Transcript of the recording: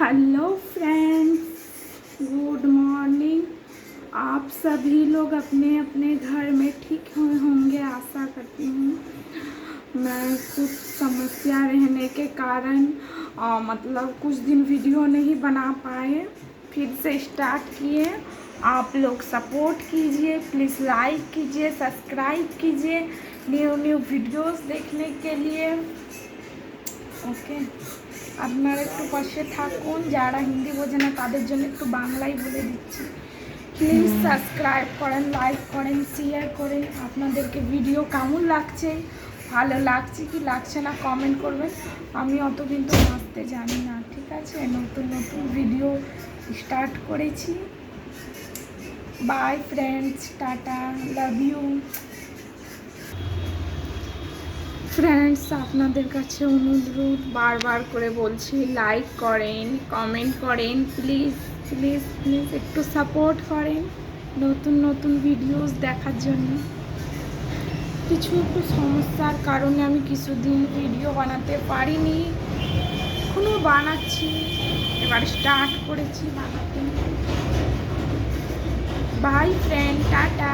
Hello friends, good morning. आप सभी लोग अपने अपने घर में ठीक होंगे आशा करती हूँ। मैं कुछ समस्या रहने के कारण मतलब कुछ दिन वीडियो नहीं बना पाए, फिर से स्टार्ट किए। आप लोग सपोर्ट कीजिए, प्लीज़ लाइक कीजिए, सब्सक्राइब कीजिए न्यू वीडियोस देखने के लिए। ওকে, আপনারা একটু পাশে থাকুন। যারা হিন্দি বোঝে না তাদের জন্য একটু বাংলায় বলে দিচ্ছি। প্লিজ সাবস্ক্রাইব করেন, লাইক করেন, শেয়ার করেন। আপনাদেরকে ভিডিও কেমন লাগছে, ভালো লাগছে কি লাগছে না কমেন্ট করবেন। আমি অত কিন্তু নাচতে জানি না, ঠিক আছে? নতুন নতুন ভিডিও স্টার্ট করেছি। Bye friends, tata, love you. Friends, আপনাদের কাছে অনুরোধ বারবার করে বলছি, লাইক করেন, কমেন্ট করেন, প্লিজ প্লিজ প্লিজ একটু সাপোর্ট করেন নতুন নতুন ভিডিওস দেখার জন্য। কিছু একটু সমস্যার কারণে আমি কিছুদিন ভিডিও বানাতে পারিনি, এখনও বানাচ্ছি, এবার স্টার্ট করেছি বানাতে। By friend, tata.